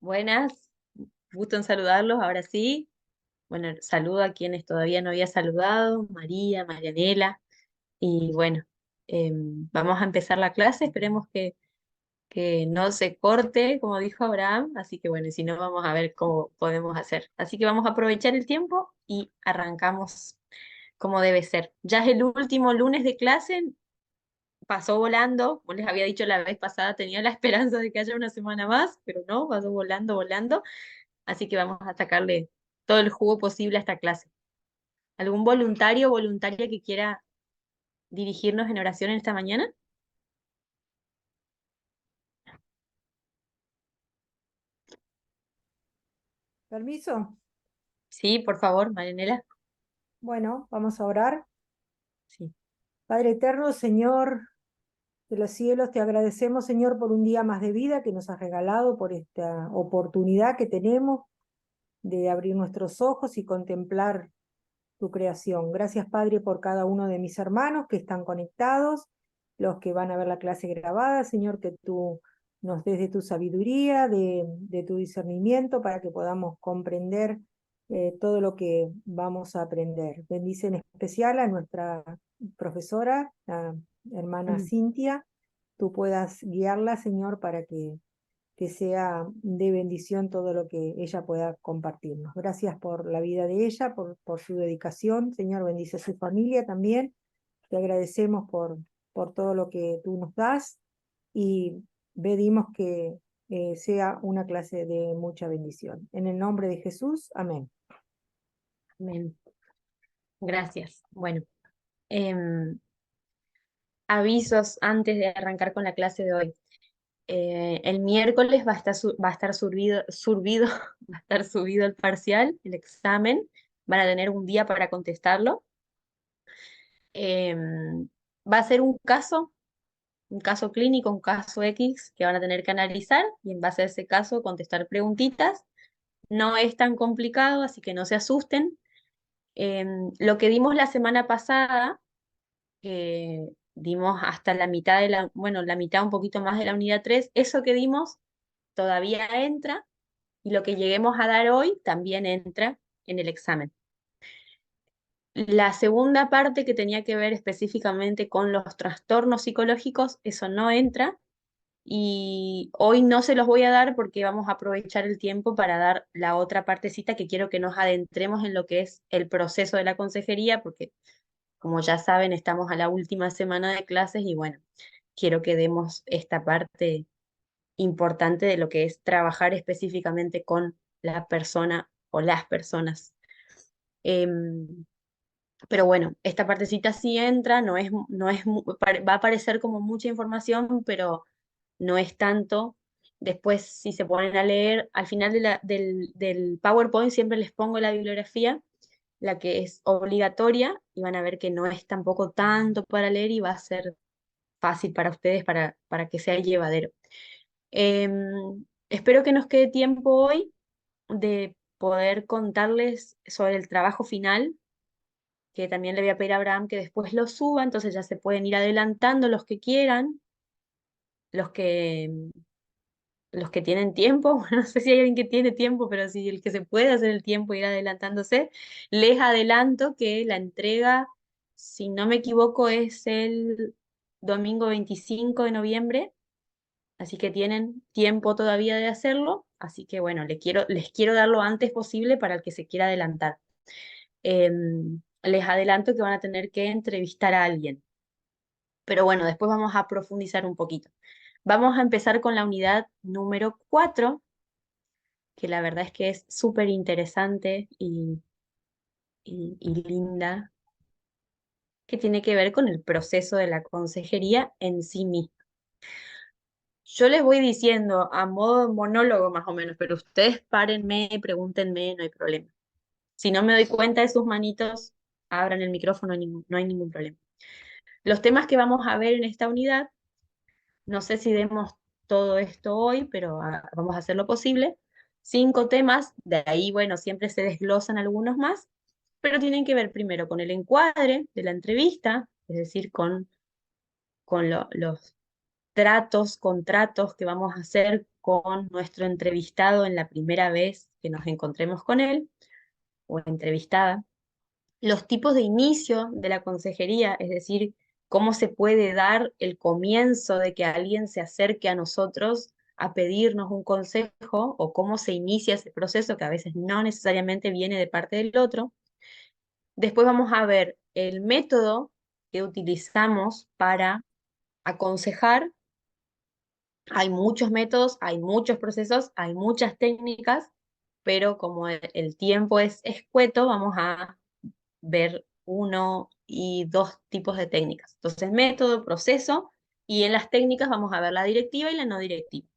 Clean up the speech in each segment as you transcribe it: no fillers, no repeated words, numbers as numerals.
Buenas, gusto en saludarlos, ahora sí. Bueno, saludo a quienes todavía no había saludado, María, Marianela, y bueno, vamos a empezar la clase, esperemos que no se corte, como dijo Abraham, así que bueno, y si no, vamos a ver cómo podemos hacer. Así que vamos a aprovechar el tiempo y arrancamos como debe ser. Ya es el último lunes de clase, pasó volando, como les había dicho la vez pasada, tenía la esperanza de que haya una semana más, pero no, pasó volando, volando. Así que vamos a sacarle todo el jugo posible a esta clase. ¿Algún voluntario o voluntaria que quiera dirigirnos en oración en esta mañana? Permiso. Sí, por favor, Marianela. Bueno, vamos a orar. Sí. Padre eterno, Señor de los cielos, te agradecemos, Señor, por un día más de vida que nos has regalado, por esta oportunidad que tenemos de abrir nuestros ojos y contemplar tu creación. Gracias, Padre, por cada uno de mis hermanos que están conectados, los que van a ver la clase grabada, Señor, que tú nos des de tu sabiduría, de tu discernimiento, para que podamos comprender todo lo que vamos a aprender. Bendice en especial a nuestra profesora, la hermana Mm. Cintia, tú puedas guiarla, Señor, para que sea de bendición todo lo que ella pueda compartirnos. Gracias por la vida de ella, por su dedicación. Señor, bendice a su familia también. Te agradecemos por todo lo que tú nos das y pedimos que sea una clase de mucha bendición. En el nombre de Jesús, amén. Amén. Gracias. Bueno, em, avisos antes de arrancar con la clase de hoy. El miércoles va a estar va a estar subido el parcial, el examen. Van a tener un día para contestarlo. Va a ser un caso clínico, un caso X que van a tener que analizar y en base a ese caso contestar preguntitas. No es tan complicado, así que no se asusten. Lo que dimos la semana pasada, dimos hasta la mitad bueno, la mitad un poquito más de la unidad 3. Eso que dimos todavía entra y lo que lleguemos a dar hoy también entra en el examen. La segunda parte que tenía que ver específicamente con los trastornos psicológicos, eso no entra. Y hoy no se los voy a dar porque vamos a aprovechar el tiempo para dar la otra partecita que quiero que nos adentremos en lo que es el proceso de la consejería, porque como ya saben, estamos a la última semana de clases y bueno, quiero que demos esta parte importante de lo que es trabajar específicamente con la persona o las personas. Em, pero bueno, esta partecita sí entra, va a parecer como mucha información, pero no es tanto. Después, si se ponen a leer, al final del PowerPoint siempre les pongo la bibliografía, la que es obligatoria, y van a ver que no es tampoco tanto para leer y va a ser fácil para ustedes para que sea llevadero. Espero que nos quede tiempo hoy de poder contarles sobre el trabajo final, que también le voy a pedir a Abraham que después lo suba, entonces ya se pueden ir adelantando los que quieran, los que los que tienen tiempo, bueno, no sé si hay alguien que tiene tiempo, pero si el que se puede hacer el tiempo e ir adelantándose, les adelanto que la entrega, si no me equivoco, es el domingo 25 de noviembre, así que tienen tiempo todavía de hacerlo, así que bueno, les quiero dar lo antes posible para el que se quiera adelantar. Les adelanto que van a tener que entrevistar a alguien, pero bueno, después vamos a profundizar un poquito. Vamos a empezar con la unidad número 4, que la verdad es que es súper interesante y linda, que tiene que ver con el proceso de la consejería en sí mismo. Yo les voy diciendo a modo de monólogo más o menos, pero ustedes párenme, pregúntenme, no hay problema. Si no me doy cuenta de sus manitos, abran el micrófono, no hay ningún problema. Los temas que vamos a ver en esta unidad, no sé si demos todo esto hoy, pero vamos a hacer lo posible. 5 temas, de ahí, bueno, siempre se desglosan algunos más, pero tienen que ver primero con el encuadre de la entrevista, es decir, con tratos, contratos que vamos a hacer con nuestro entrevistado en la primera vez que nos encontremos con él o entrevistada, los tipos de inicio de la consejería, es decir, cómo se puede dar el comienzo de que alguien se acerque a nosotros a pedirnos un consejo o cómo se inicia ese proceso que a veces no necesariamente viene de parte del otro. Después vamos a ver el método que utilizamos para aconsejar. Hay muchos métodos, hay muchos procesos, hay muchas técnicas, pero como el tiempo es escueto, vamos a ver uno y dos tipos de técnicas. Entonces, método, proceso, y en las técnicas vamos a ver la directiva y la no directiva.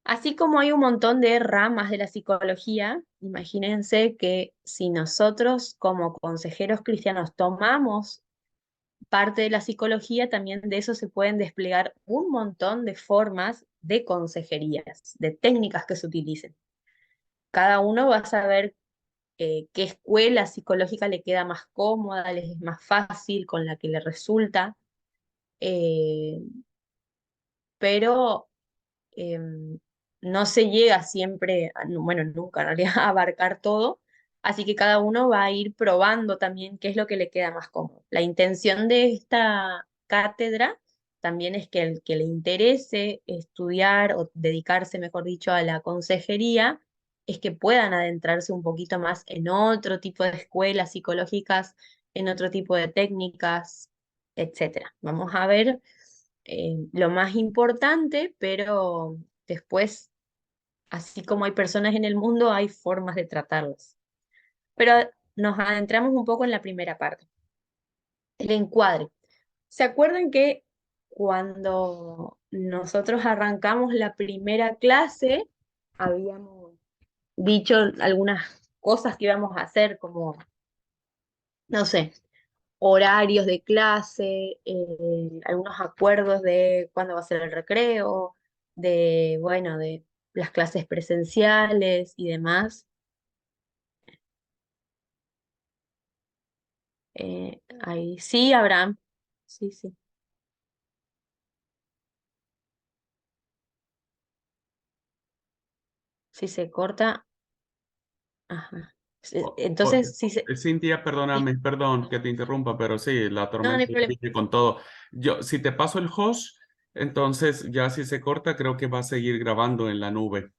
Así como hay un montón de ramas de la psicología, imagínense que si nosotros como consejeros cristianos tomamos parte de la psicología, también de eso se pueden desplegar un montón de formas de consejerías, de técnicas que se utilicen. Cada uno va a saber qué escuela psicológica le queda más cómoda, les es más fácil, con la que le resulta, eh, pero no se llega siempre, bueno, nunca en realidad, a abarcar todo, así que cada uno va a ir probando también qué es lo que le queda más cómodo. La intención de esta cátedra también es que el que le interese estudiar o dedicarse, mejor dicho, a la consejería, es que puedan adentrarse un poquito más en otro tipo de escuelas psicológicas, en otro tipo de técnicas, etcétera. Vamos a ver lo más importante, pero después, así como hay personas en el mundo, hay formas de tratarlas. Pero nos adentramos un poco en la primera parte, el encuadre. ¿Se acuerdan que cuando nosotros arrancamos la primera clase, habíamos dicho algunas cosas que íbamos a hacer, como, no sé, horarios de clase, algunos acuerdos de cuándo va a ser el recreo, de, bueno, de las clases presenciales y demás? Ahí sí, Abraham. Sí, sí. Si se corta, ajá. O- o- Entonces, sí se... Cintia, sí, perdóname, perdón que te interrumpa, pero sí, la no, no tormenta hay problema. viene con todo. Yo, si te paso el host, entonces ya si se corta, creo que va a seguir grabando en la nube.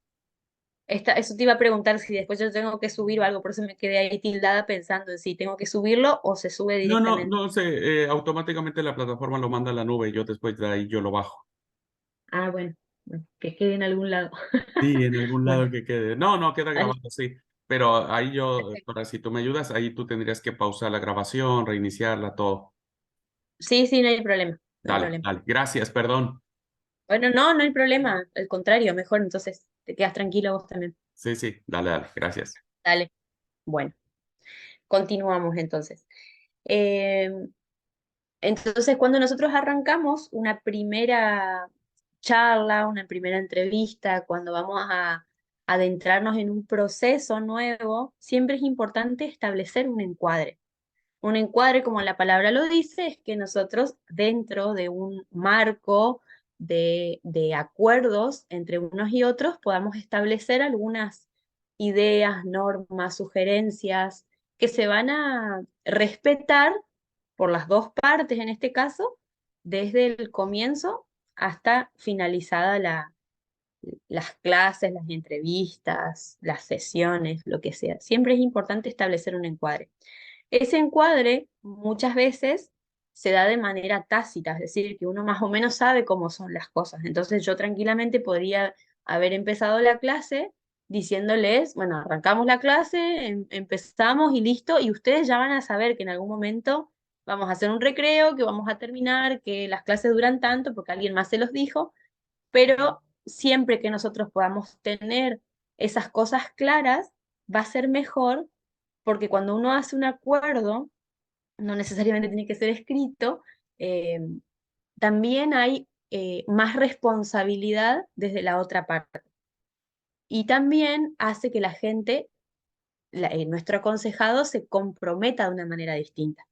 Eso te iba a preguntar si después yo tengo que subir o algo, por eso me quedé ahí tildada pensando en si tengo que subirlo o se sube No, no, directamente. no sé, automáticamente la plataforma lo manda a la nube y yo después de ahí yo lo bajo. Ah, bueno, bueno, que quede en algún lado. Sí, en algún Bueno, lado que quede. No, no, queda vale, grabando, sí. Pero ahí yo, perfecto. para si tú me ayudas, ahí tú tendrías que pausar la grabación, reiniciarla, todo. Sí, sí, no hay problema, no hay Dale, problema. dale. Gracias, perdón. Bueno, no, no hay problema, al contrario, mejor, entonces te quedas tranquilo vos también. Sí, sí, dale, dale. Gracias. Dale, bueno, continuamos entonces. Eh, entonces, cuando nosotros arrancamos una primera charla, una primera entrevista, cuando vamos a adentrarnos en un proceso nuevo, siempre es importante establecer un encuadre. Un encuadre, como la palabra lo dice, es que nosotros dentro de un marco de acuerdos entre unos y otros podamos establecer algunas ideas, normas, sugerencias que se van a respetar por las dos partes en este caso, desde el comienzo hasta finalizada las clases, las entrevistas, las sesiones, lo que sea. Siempre es importante establecer un encuadre. Ese encuadre muchas veces se da de manera tácita, es decir, que uno más o menos sabe cómo son las cosas. Entonces yo tranquilamente podría haber empezado la clase diciéndoles, bueno, arrancamos la clase, empezamos y listo, y ustedes ya van a saber que en algún momento vamos a hacer un recreo, que vamos a terminar, que las clases duran tanto porque alguien más se los dijo, pero siempre que nosotros podamos tener esas cosas claras, va a ser mejor porque cuando uno hace un acuerdo, no necesariamente tiene que ser escrito, eh, también hay más responsabilidad desde la otra parte. Y también hace que la gente, nuestro aconsejado, se comprometa de una manera distinta.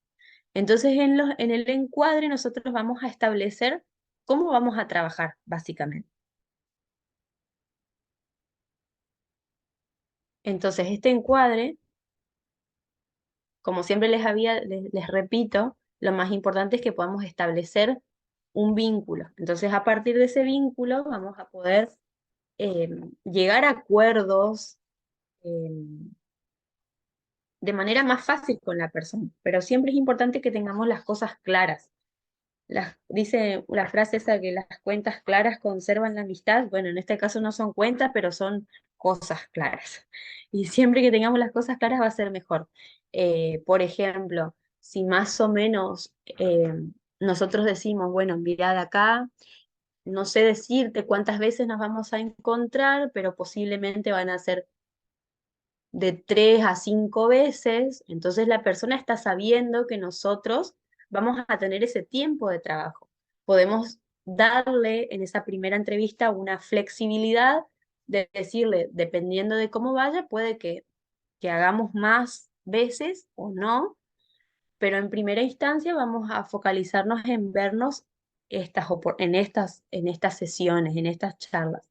Entonces, en el encuadre nosotros vamos a establecer cómo vamos a trabajar, básicamente. Entonces, este encuadre, como siempre les repito, lo más importante es que podamos establecer un vínculo. Entonces, a partir de ese vínculo vamos a poder eh, llegar a acuerdos de manera más fácil con la persona, pero siempre es importante que tengamos las cosas claras. Dice la frase esa que las cuentas claras conservan la amistad. Bueno, en este caso no son cuentas, pero son cosas claras. Y siempre que tengamos las cosas claras va a ser mejor. Por ejemplo, si más o menos nosotros decimos, bueno, mirad acá, no sé decirte cuántas veces nos vamos a encontrar, pero posiblemente van a ser de 3 a 5 veces, entonces la persona está sabiendo que nosotros vamos a tener ese tiempo de trabajo. Podemos darle en esa primera entrevista una flexibilidad de decirle, dependiendo de cómo vaya, puede que hagamos más veces o no, pero en primera instancia vamos a focalizarnos en vernos en estas sesiones, en estas charlas.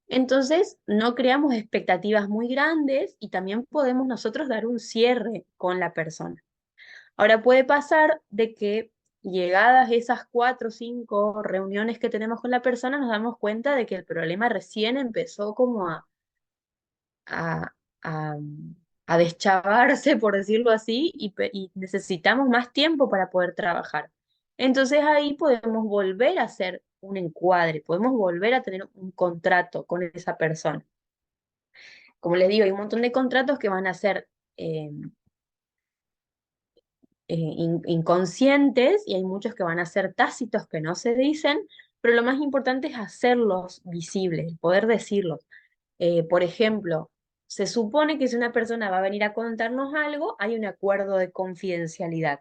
Entonces, no creamos expectativas muy grandes y también podemos nosotros dar un cierre con la persona. Ahora puede pasar de que llegadas esas 4 o 5 reuniones que tenemos con la persona, nos damos cuenta de que el problema recién empezó como a, a, a deschavarse, por decirlo así, y necesitamos más tiempo para poder trabajar. Entonces ahí podemos volver a hacer un encuadre, podemos volver a tener un contrato con esa persona. Como les digo, hay un montón de contratos que van a ser inconscientes y hay muchos que van a ser tácitos que no se dicen, pero lo más importante es hacerlos visibles, poder decirlos. Por ejemplo, se supone que si una persona va a venir a contarnos algo, hay un acuerdo de confidencialidad.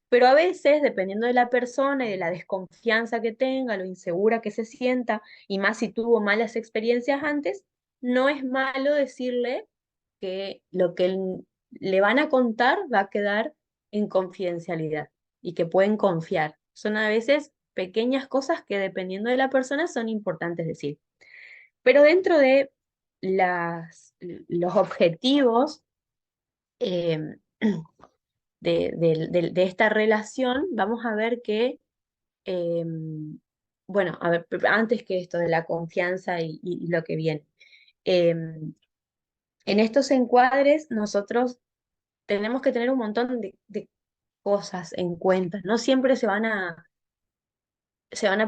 Pero a veces, dependiendo de la persona y de la desconfianza que tenga, lo insegura que se sienta, y más si tuvo malas experiencias antes, no es malo decirle que lo que le van a contar va a quedar en confidencialidad y que pueden confiar. Son a veces pequeñas cosas que dependiendo de la persona son importantes decir. Pero dentro de los objetivos eh, de esta relación, vamos a ver que, eh, bueno, a ver, antes que esto de la confianza y lo que viene, eh, en estos encuadres nosotros tenemos que tener un montón de cosas en cuenta. No siempre se van a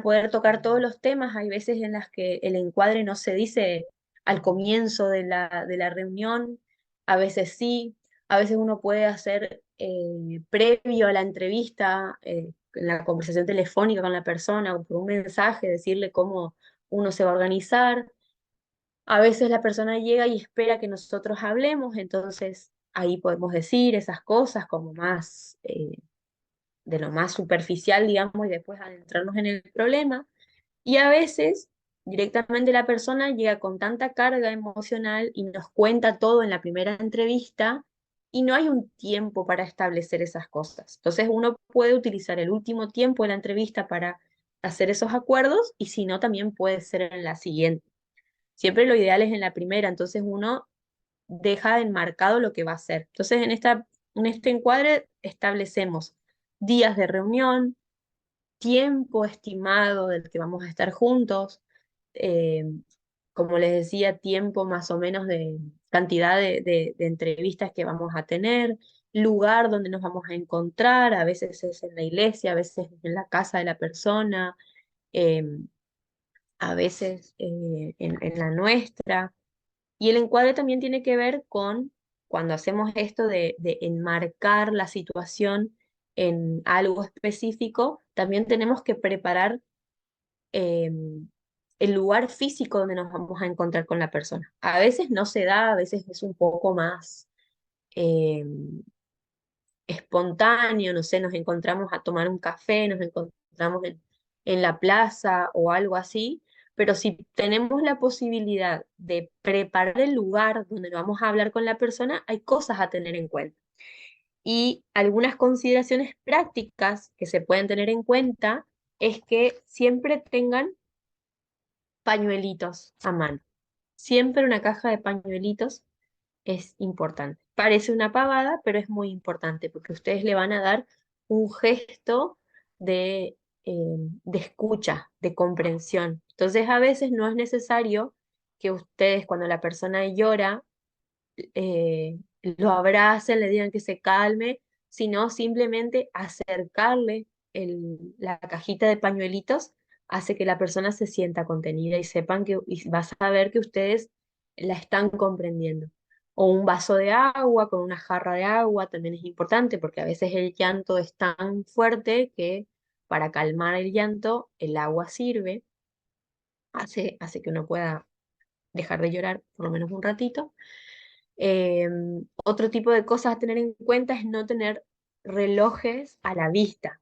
poder tocar todos los temas. Hay veces en las que el encuadre no se dice al comienzo de la reunión, a veces sí, a veces uno puede hacer previo a la entrevista, en la conversación telefónica con la persona, o por un mensaje, decirle cómo uno se va a organizar. A veces la persona llega y espera que nosotros hablemos, entonces ahí podemos decir esas cosas como más de lo más superficial, digamos, y después adentrarnos en el problema. Y a veces directamente la persona llega con tanta carga emocional y nos cuenta todo en la primera entrevista y no hay un tiempo para establecer esas cosas. Entonces uno puede utilizar el último tiempo de la entrevista para hacer esos acuerdos y si no, también puede ser en la siguiente. Siempre lo ideal es en la primera, entonces uno deja enmarcado lo que va a hacer. Entonces en este encuadre establecemos días de reunión, tiempo estimado del que vamos a estar juntos, eh, como les decía, tiempo más o menos de cantidad de entrevistas que vamos a tener, lugar donde nos vamos a encontrar, a veces es en la iglesia, a veces es en la casa de la persona, eh, a veces en la nuestra. Y el encuadre también tiene que ver con cuando hacemos esto de enmarcar la situación en algo específico, también tenemos que preparar eh, el lugar físico donde nos vamos a encontrar con la persona. A veces no se da, a veces es un poco más eh, espontáneo, no sé, nos encontramos a tomar un café, nos encontramos en la plaza o algo así, pero si tenemos la posibilidad de preparar el lugar donde vamos a hablar con la persona, hay cosas a tener en cuenta. Y algunas consideraciones prácticas que se pueden tener en cuenta es que siempre tengan pañuelitos a mano. Siempre una caja de pañuelitos es importante. Parece una pavada, pero es muy importante porque ustedes le van a dar un gesto de escucha, de comprensión. Entonces, a veces no es necesario que ustedes, cuando la persona llora, lo abracen, le digan que se calme, sino simplemente acercarle la cajita de pañuelitos hace que la persona se sienta contenida y sepan que y va a saber que ustedes la están comprendiendo. O un vaso de agua con una jarra de agua también es importante porque a veces el llanto es tan fuerte que para calmar el llanto el agua sirve, hace que uno pueda dejar de llorar por lo menos un ratito. Otro tipo de cosas a tener en cuenta es no tener relojes a la vista.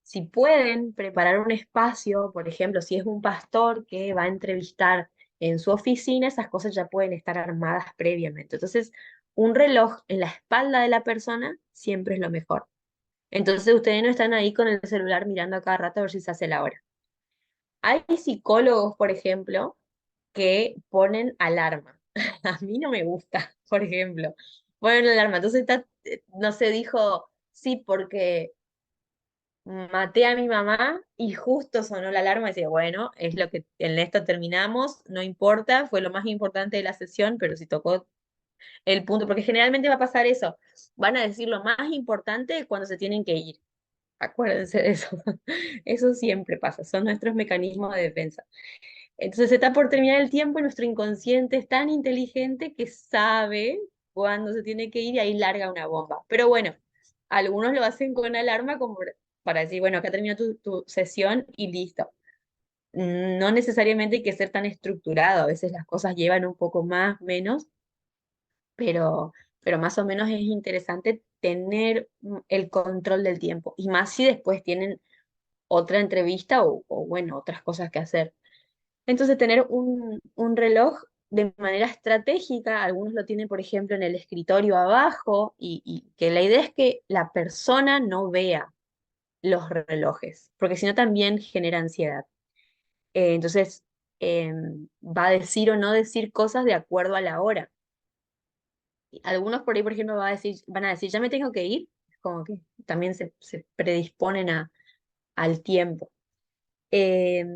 Si pueden preparar un espacio, por ejemplo, si es un pastor que va a entrevistar en su oficina, esas cosas ya pueden estar armadas previamente. Entonces, un reloj en la espalda de la persona siempre es lo mejor. Entonces, ustedes no están ahí con el celular mirando a cada rato a ver si se hace la hora. Hay psicólogos, por ejemplo, que ponen alarma. A mí no me gusta, por ejemplo. Ponen alarma. Entonces, no se dijo, sí, porque maté a mi mamá y justo sonó la alarma y decía, bueno, es lo que en esto terminamos, no importa, fue lo más importante de la sesión, pero si tocó el punto, porque generalmente va a pasar eso, van a decir lo más importante cuando se tienen que ir. Acuérdense de eso. Eso siempre pasa, son nuestros mecanismos de defensa. Entonces está por terminar el tiempo y nuestro inconsciente es tan inteligente que sabe cuándo se tiene que ir y ahí larga una bomba. Pero bueno, algunos lo hacen con alarma como para decir, bueno, acá terminó tu sesión y listo. No necesariamente hay que ser tan estructurado, a veces las cosas llevan un poco más, menos, pero, pero más o menos es interesante tener el control del tiempo. Y más si después tienen otra entrevista o bueno, otras cosas que hacer. Entonces, tener un reloj de manera estratégica, algunos lo tienen, por ejemplo, en el escritorio abajo, y que la idea es que la persona no vea los relojes, porque si no también genera ansiedad. Entonces, va a decir o no decir cosas de acuerdo a la hora. Algunos por ahí, por ejemplo, van a decir, ya me tengo que ir, como que también se predisponen al tiempo. Eh,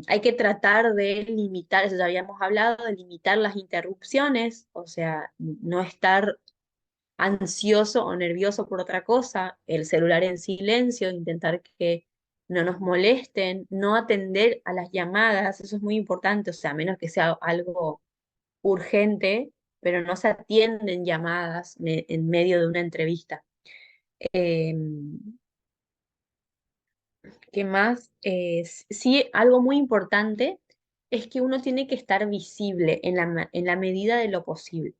Hay que tratar de limitar, eso ya habíamos hablado, de limitar las interrupciones, o sea, no estar ansioso o nervioso por otra cosa, el celular en silencio, intentar que no nos molesten, no atender a las llamadas, eso es muy importante, o sea, a menos que sea algo urgente, pero no se atienden llamadas en medio de una entrevista. Eh, ¿Qué más? Sí, algo muy importante es que uno tiene que estar visible en en la medida de lo posible.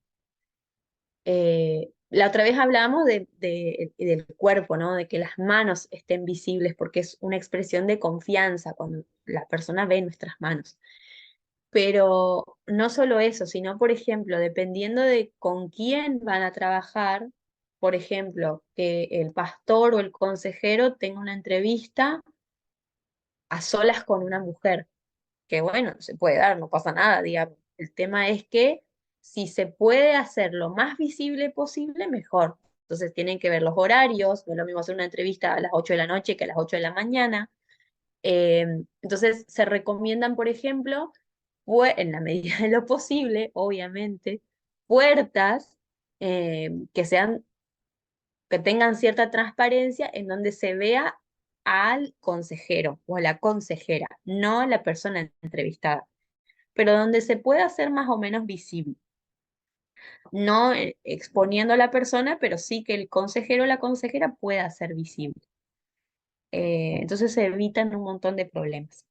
La otra vez hablábamos del cuerpo, ¿no? De que las manos estén visibles porque es una expresión de confianza cuando la persona ve nuestras manos. Pero no solo eso, sino, por ejemplo, dependiendo de con quién van a trabajar, por ejemplo, que el pastor o el consejero tenga una entrevista a solas con una mujer, que bueno, se puede dar, no pasa nada, digamos. El tema es que si se puede hacer lo más visible posible, mejor. Entonces tienen que ver los horarios, no es lo mismo hacer una entrevista a las 8 de la noche que a las 8 de la mañana. Eh, entonces se recomiendan, por ejemplo, en la medida de lo posible, obviamente, puertas que sean que tengan cierta transparencia en donde se vea al consejero o a la consejera, no a la persona entrevistada, pero donde se pueda hacer más o menos visible, no exponiendo a la persona, pero sí que el consejero o la consejera pueda ser visible. Entonces se evitan un montón de problemas.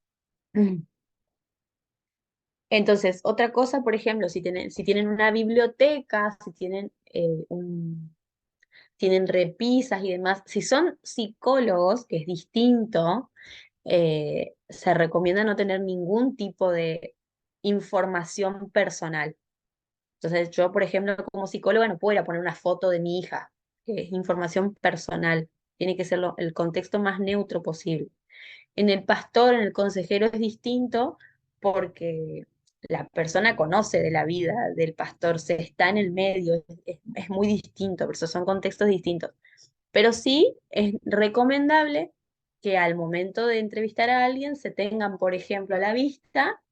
Mm. Entonces, otra cosa, por ejemplo, si tienen una biblioteca, si tienen tienen repisas y demás. Si son psicólogos, que es distinto, se recomienda no tener ningún tipo de información personal. Entonces, yo, por ejemplo, como psicóloga no puedo ir a poner una foto de mi hija, que es información personal. Tiene que ser el contexto más neutro posible. En el pastor, en el consejero es distinto porque la persona conoce de la vida del pastor, se está en el medio, es muy distinto, por eso son contextos distintos. Pero sí es recomendable que al momento de entrevistar a alguien se tengan, por ejemplo, a la vista,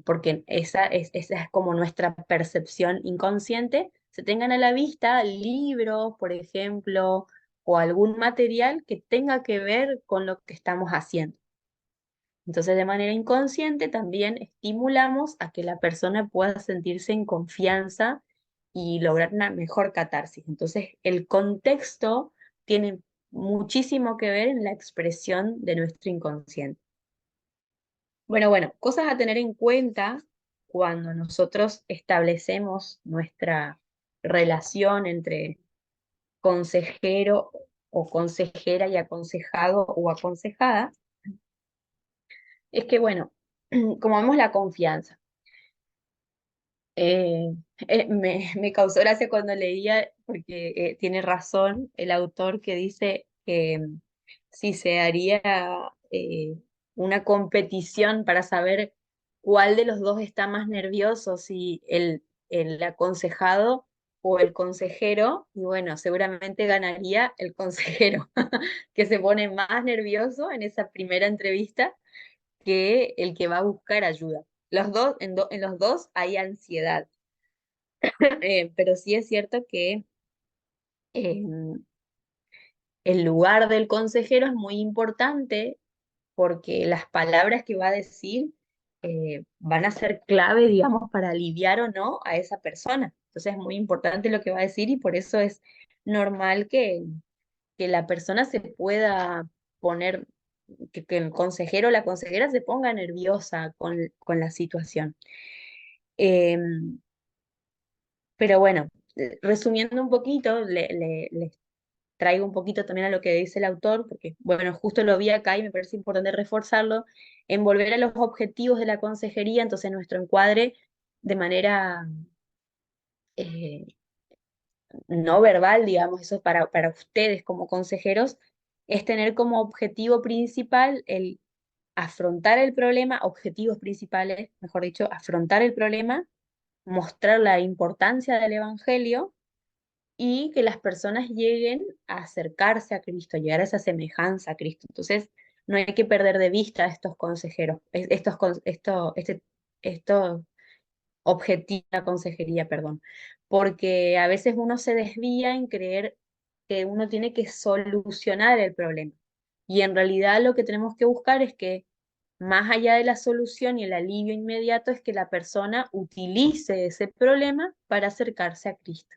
porque esa es como nuestra percepción inconsciente, se tengan a la vista libros, por ejemplo, o algún material que tenga que ver con lo que estamos haciendo. Entonces, de manera inconsciente, también estimulamos a que la persona pueda sentirse en confianza y lograr una mejor catarsis. Entonces, el contexto tiene muchísimo que ver en la expresión de nuestro inconsciente. Bueno, cosas a tener en cuenta cuando nosotros establecemos nuestra relación entre consejero o consejera y aconsejado o aconsejada, es que, bueno, como vemos la confianza. Eh, me causó gracia cuando leía, porque tiene razón el autor que dice que si se haría eh, una competición para saber cuál de los dos está más nervioso, si el aconsejado o el consejero, y bueno, seguramente ganaría el consejero, que se pone más nervioso en esa primera entrevista que el que va a buscar ayuda. Los dos, en los dos hay ansiedad. Pero sí es cierto que eh, el lugar del consejero es muy importante porque las palabras que va a decir van a ser clave, digamos, para aliviar o no a esa persona. Entonces es muy importante lo que va a decir y por eso es normal que la persona se pueda poner, que el consejero o la consejera se ponga nerviosa con la situación. Em, pero bueno, resumiendo un poquito, les traigo un poquito también a lo que dice el autor, porque bueno, justo lo vi acá y me parece importante reforzarlo, en volver a los objetivos de la consejería, entonces nuestro encuadre de manera eh, no verbal, digamos, eso para ustedes como consejeros, es tener como objetivo principal el afrontar el problema, objetivos principales, mejor dicho, afrontar el problema, mostrar la importancia del Evangelio y que las personas lleguen a acercarse a Cristo, llegar a esa semejanza a Cristo. Entonces, no hay que perder de vista a estos consejeros, estos objetivos de la consejería, perdón, porque a veces uno se desvía en creer que uno tiene que solucionar el problema. Y en realidad lo que tenemos que buscar es que más allá de la solución y el alivio inmediato es que la persona utilice ese problema para acercarse a Cristo.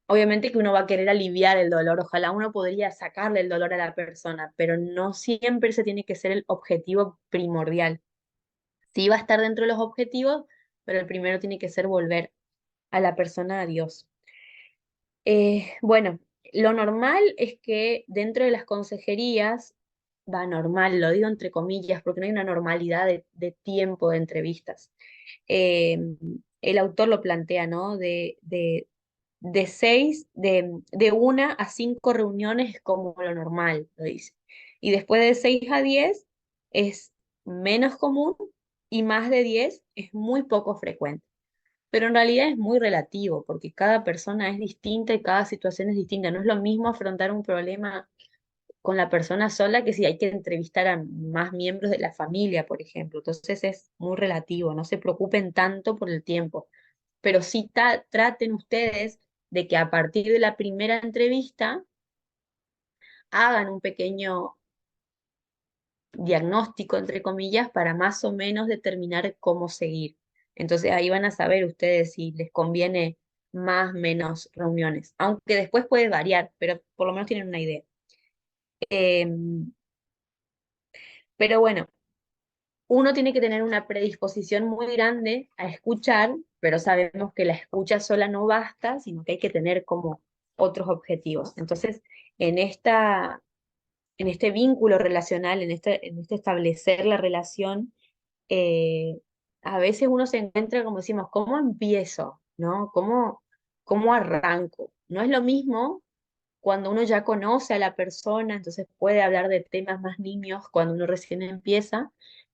Obviamente que uno va a querer aliviar el dolor, ojalá uno podría sacarle el dolor a la persona, pero no siempre ese tiene que ser el objetivo primordial. Sí va a estar dentro de los objetivos, pero el primero tiene que ser volver a la persona a Dios. Bueno, lo normal es que dentro de las consejerías, va normal, lo digo entre comillas, porque no hay una normalidad de tiempo de entrevistas. Eh, el autor lo plantea, ¿no? De 1 a 5 reuniones es como lo normal, lo dice. Y después de 6 a 10 es menos común y más de 10 es muy poco frecuente. Pero en realidad es muy relativo, porque cada persona es distinta y cada situación es distinta. No es lo mismo afrontar un problema con la persona sola que si hay que entrevistar a más miembros de la familia, por ejemplo. Entonces es muy relativo, no se preocupen tanto por el tiempo, pero sí traten ustedes de que a partir de la primera entrevista hagan un pequeño diagnóstico, entre comillas, para más o menos determinar cómo seguir. Entonces ahí van a saber ustedes si les conviene más, menos reuniones, aunque después puede variar, pero por lo menos tienen una idea. Em, pero bueno, uno tiene que tener una predisposición muy grande a escuchar, pero sabemos que la escucha sola no basta, sino que hay que tener como otros objetivos. Entonces, en en este vínculo relacional, en este establecer la relación, eh, a veces uno se encuentra como decimos, ¿cómo empiezo? ¿No? ¿Cómo arranco? No es lo mismo cuando uno ya conoce a la persona, entonces puede hablar de temas más niños cuando uno recién empieza,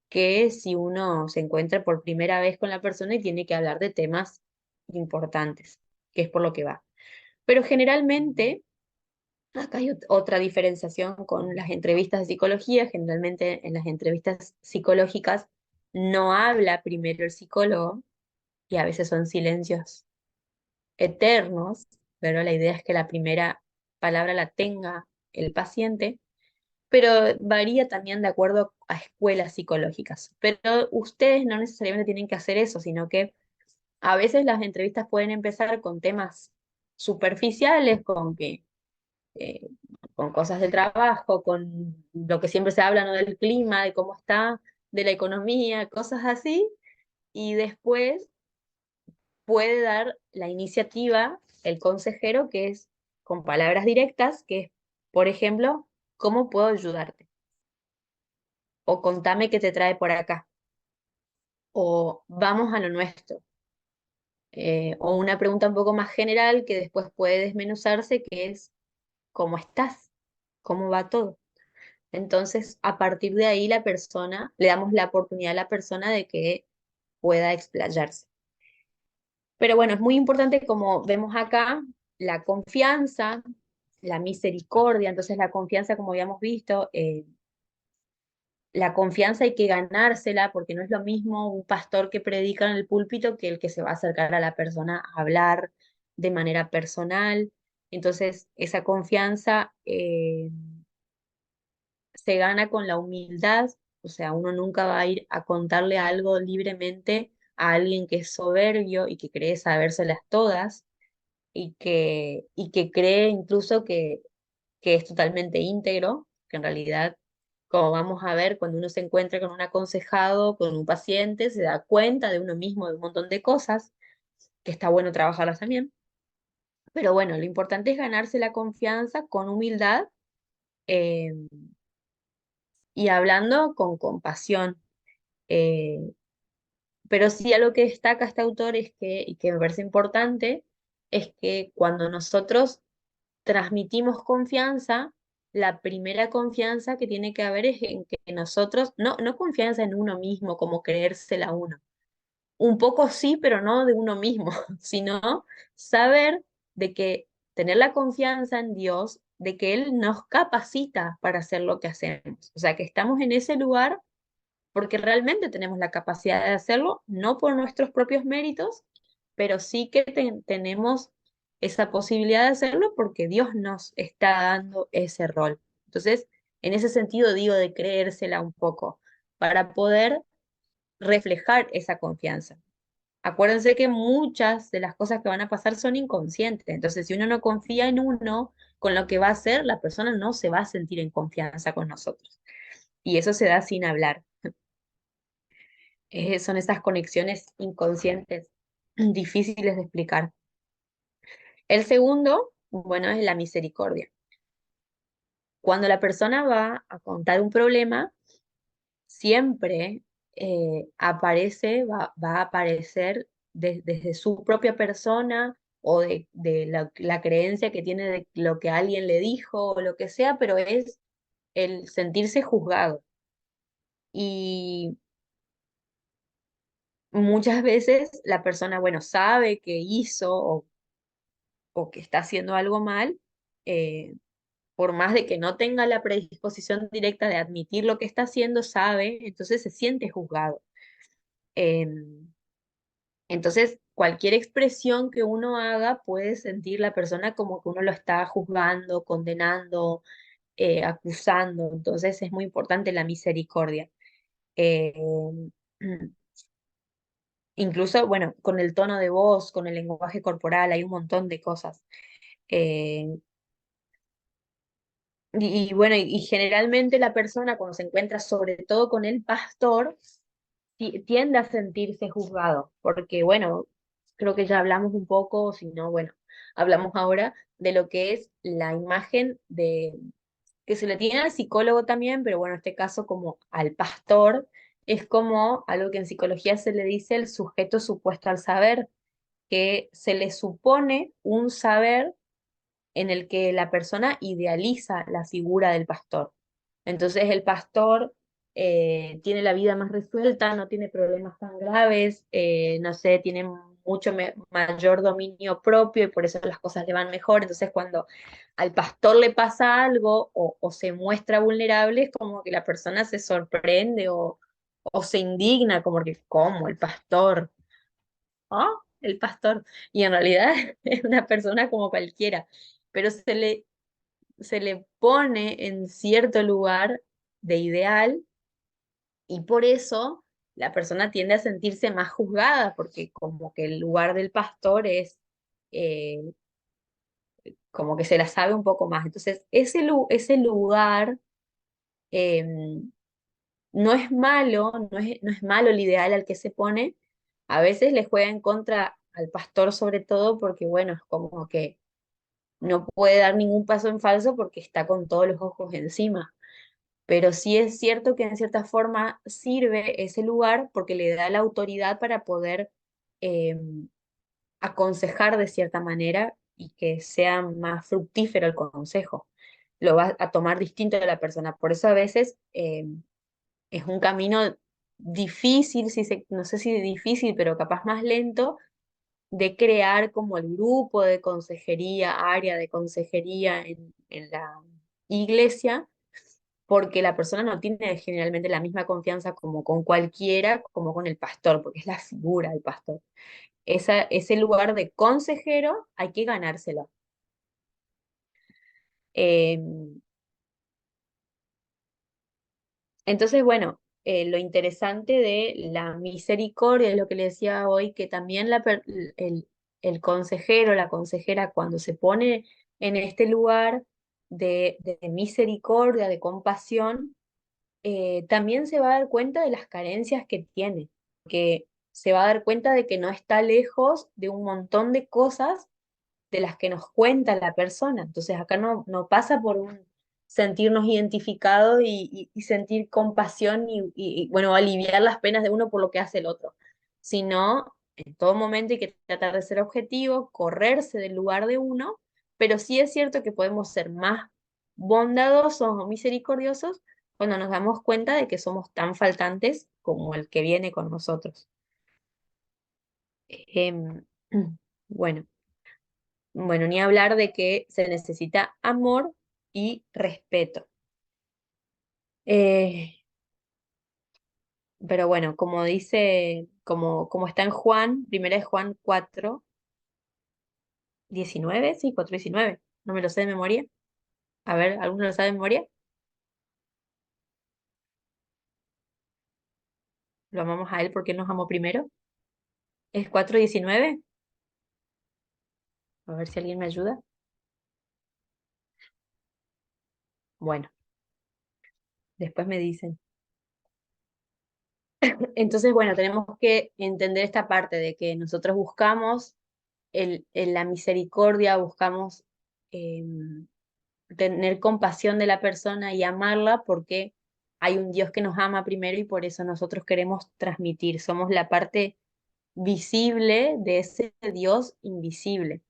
que si uno se encuentra por primera vez con la persona y tiene que hablar de temas importantes, que es por lo que va. Pero generalmente, acá hay otra diferenciación con las entrevistas de psicología. Generalmente en las entrevistas psicológicas no habla primero el psicólogo y a veces son silencios eternos, pero la idea es que la primera palabra la tenga el paciente, pero varía también de acuerdo a escuelas psicológicas. Pero ustedes no necesariamente tienen que hacer eso, sino que a veces las entrevistas pueden empezar con temas superficiales, eh, con cosas del trabajo, con lo que siempre se habla, ¿no? Del clima, de cómo está, de la economía, cosas así, y después puede dar la iniciativa el consejero, que es con palabras directas, que es, por ejemplo, ¿cómo puedo ayudarte? O contame qué te trae por acá, o vamos a lo nuestro. O una pregunta un poco más general que después puede desmenuzarse, que es, ¿cómo estás? ¿Cómo va todo? Entonces, a partir de ahí, la persona, le damos la oportunidad a la persona de que pueda explayarse. Pero bueno, es muy importante, como vemos acá, la confianza, la misericordia. Entonces, la confianza, como habíamos visto, la confianza hay que ganársela, porque no es lo mismo un pastor que predica en el púlpito que el que se va a acercar a la persona a hablar de manera personal. Entonces, esa confianza se gana con la humildad. O sea, uno nunca va a ir a contarle algo libremente a alguien que es soberbio y que cree sabérselas todas y que cree incluso que es totalmente íntegro, que en realidad, como vamos a ver, cuando uno se encuentra con un aconsejado, con un paciente, se da cuenta de uno mismo de un montón de cosas, que está bueno trabajarlas también. Pero bueno, lo importante es ganarse la confianza con humildad, eh, y hablando con compasión. Eh, pero sí algo que destaca este autor es que, y que me parece importante, es que cuando nosotros transmitimos confianza, la primera confianza que tiene que haber es en que nosotros, no confianza en uno mismo, como creérsela uno. Un poco sí, pero no de uno mismo, sino saber de que tener la confianza en Dios, de que Él nos capacita para hacer lo que hacemos. O sea, que estamos en ese lugar porque realmente tenemos la capacidad de hacerlo, no por nuestros propios méritos, pero sí que tenemos esa posibilidad de hacerlo porque Dios nos está dando ese rol. Entonces, en ese sentido digo de creérsela un poco, para poder reflejar esa confianza. Acuérdense que muchas de las cosas que van a pasar son inconscientes, entonces si uno no confía en uno, con lo que va a hacer, la persona no se va a sentir en confianza con nosotros. Y eso se da sin hablar. Son esas conexiones inconscientes difíciles de explicar. El segundo, bueno, es la misericordia. Cuando la persona va a contar un problema, siempre va a aparecer desde su propia persona o de la creencia que tiene de lo que alguien le dijo o lo que sea, pero es el sentirse juzgado. Y muchas veces la persona, bueno, sabe que hizo o que está haciendo algo mal, eh, por más de que no tenga la predisposición directa de admitir lo que está haciendo, sabe, entonces se siente juzgado. Em, entonces, cualquier expresión que uno haga puede sentir la persona como que uno lo está juzgando, condenando, acusando. Entonces, es muy importante la misericordia. Em, Incluso, bueno, con el tono de voz, con el lenguaje corporal, hay un montón de cosas. Eh, y bueno, y generalmente la persona cuando se encuentra sobre todo con el pastor, tiende a sentirse juzgado, porque bueno, creo que ya hablamos un poco, si no, bueno, hablamos ahora de lo que es la imagen de que se le tiene al psicólogo también, pero bueno, en este caso como al pastor, es como algo que en psicología se le dice el sujeto supuesto al saber, que se le supone un saber en el que la persona idealiza la figura del pastor. Entonces el pastor tiene la vida más resuelta, no tiene problemas tan graves, no sé, tiene mucho mayor dominio propio y por eso las cosas le van mejor. Entonces cuando al pastor le pasa algo o se muestra vulnerable, es como que la persona se sorprende o se indigna, como que, ¿cómo? El pastor. ¿Ah? El pastor. Y en realidad es una persona como cualquiera, pero se le pone en cierto lugar de ideal y por eso la persona tiende a sentirse más juzgada, porque como que el lugar del pastor es eh, como que se la sabe un poco más. Entonces, ese lugar em, no es malo, no es malo el ideal al que se pone. A veces le juega en contra al pastor sobre todo porque, bueno, es como que no puede dar ningún paso en falso porque está con todos los ojos encima. Pero sí es cierto que en cierta forma sirve ese lugar porque le da la autoridad para poder eh, aconsejar de cierta manera y que sea más fructífero el consejo. Lo va a tomar distinto de la persona. Por eso a veces es un camino difícil, no sé si difícil, pero capaz más lento, de crear como el grupo de consejería, área de consejería en la iglesia, porque la persona no tiene generalmente la misma confianza como con cualquiera, como con el pastor, porque es la figura del pastor. Ese lugar de consejero hay que ganárselo. Eh, entonces, bueno, lo interesante de la misericordia es lo que le decía hoy, que también el consejero, la consejera, cuando se pone en este lugar de misericordia, de compasión, también se va a dar cuenta de las carencias que tiene, que se va a dar cuenta de que no está lejos de un montón de cosas de las que nos cuenta la persona. Entonces acá no pasa por un sentirnos identificados y sentir compasión bueno, aliviar las penas de uno por lo que hace el otro, sino en todo momento hay que tratar de ser objetivo, correrse del lugar de uno, pero sí es cierto que podemos ser más bondadosos o misericordiosos cuando nos damos cuenta de que somos tan faltantes como el que viene con nosotros. Em, bueno. Bueno, ni hablar de que se necesita amor y respeto. Eh, pero bueno, como dice, como está en Juan, primera de Juan 4:19, sí, 4:19, no me lo sé de memoria. A ver, ¿alguno lo sabe de memoria? Lo amamos a él porque él nos amó primero. ¿Es 4:19? A ver si alguien me ayuda. Bueno, después me dicen. Entonces, bueno, tenemos que entender esta parte de que nosotros buscamos la misericordia, buscamos tener compasión de la persona y amarla porque hay un Dios que nos ama primero y por eso nosotros queremos transmitir. Somos la parte visible de ese Dios invisible.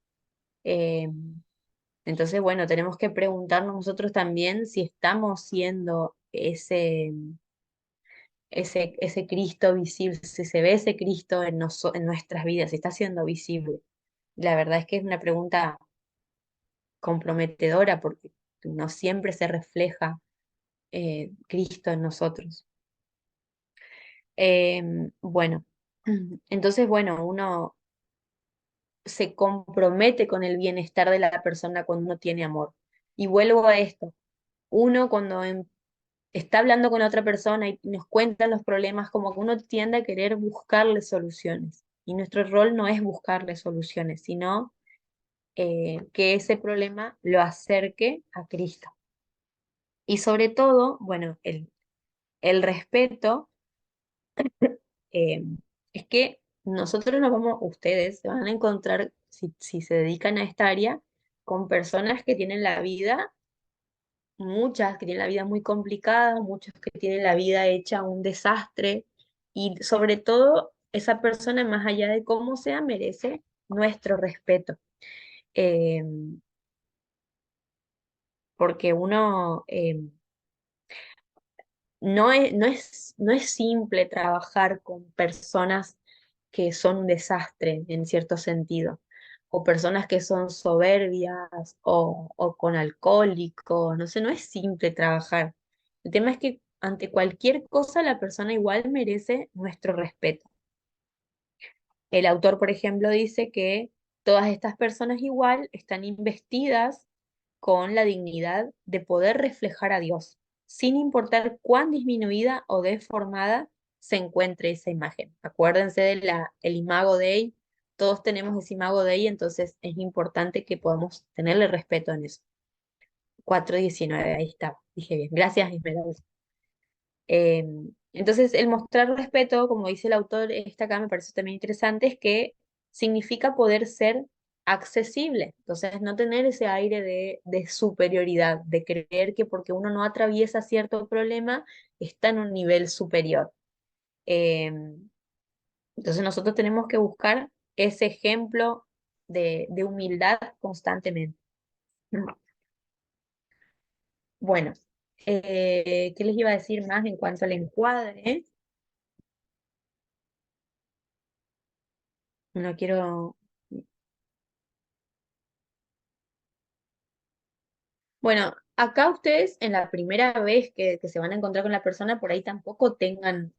Eh, entonces, bueno, tenemos que preguntarnos nosotros también si estamos siendo ese Cristo visible, si se ve ese Cristo en nuestras vidas, si está siendo visible. La verdad es que es una pregunta comprometedora porque no siempre se refleja Cristo en nosotros. Bueno, entonces, bueno, uno se compromete con el bienestar de la persona cuando uno tiene amor. Y vuelvo a esto, uno cuando está hablando con otra persona y nos cuentan los problemas, como que uno tiende a querer buscarle soluciones. Y nuestro rol no es buscarle soluciones, sino que ese problema lo acerque a Cristo. Y sobre todo, bueno, el respeto eh, es que nosotros nos vamos, ustedes se van a encontrar, si se dedican a esta área, con personas que tienen la vida, muchas que tienen la vida muy complicada, muchos que tienen la vida hecha un desastre, y sobre todo esa persona, más allá de cómo sea, merece nuestro respeto. Eh, porque uno no es simple trabajar con personas que son un desastre en cierto sentido, o personas que son soberbias o con alcohólicos, no sé, no es simple trabajar. El tema es que ante cualquier cosa la persona igual merece nuestro respeto. El autor, por ejemplo, dice que todas estas personas igual están investidas con la dignidad de poder reflejar a Dios, sin importar cuán disminuida o deformada se encuentre esa imagen. Acuérdense el imago Dei, todos tenemos ese imago Dei, entonces es importante que podamos tenerle respeto en eso. 4:19, ahí está, dije bien. Gracias, Esmeralda. Eh, entonces, el mostrar respeto, como dice el autor, esta acá me parece también interesante, es que significa poder ser accesible. Entonces, no tener ese aire de superioridad, de creer que porque uno no atraviesa cierto problema, está en un nivel superior. Eh, entonces, nosotros tenemos que buscar ese ejemplo de humildad constantemente. Bueno, ¿qué les iba a decir más en cuanto al encuadre? No quiero. Bueno, acá ustedes en la primera vez que se van a encontrar con la persona, por ahí tampoco tengan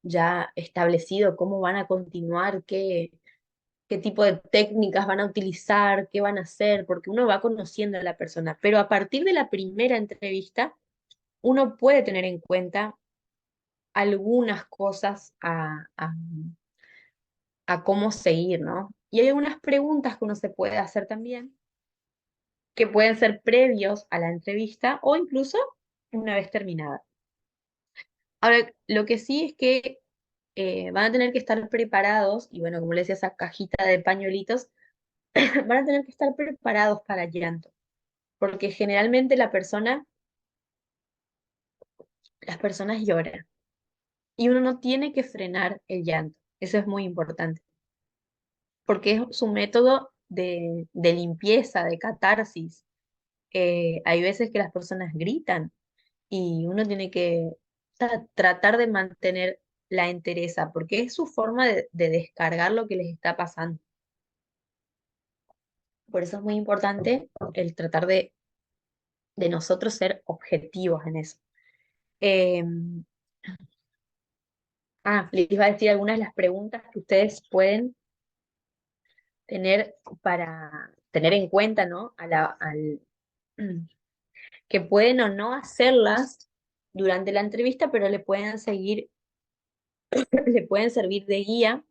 ya establecido cómo van a continuar, qué tipo de técnicas van a utilizar, qué van a hacer, porque uno va conociendo a la persona. Pero a partir de la primera entrevista, uno puede tener en cuenta algunas cosas a cómo seguir, ¿no? Y hay algunas preguntas que uno se puede hacer también que pueden ser previos a la entrevista o incluso una vez terminada. Ahora, lo que sí es que van a tener que estar preparados, y bueno, como les decía, esa cajita de pañuelitos, van a tener que estar preparados para el llanto, porque generalmente las personas lloran y uno no tiene que frenar el llanto. Eso es muy importante, porque es su método de limpieza, de catarsis. Hay veces que las personas gritan y uno tiene que tratar de mantener la entereza, porque es su forma de descargar lo que les está pasando. Por eso es muy importante el tratar de nosotros ser objetivos en eso. Eh, Les iba a decir algunas de las preguntas que ustedes pueden tener para tener en cuenta, ¿no? Que pueden o no hacerlas durante la entrevista, pero le pueden servir de guía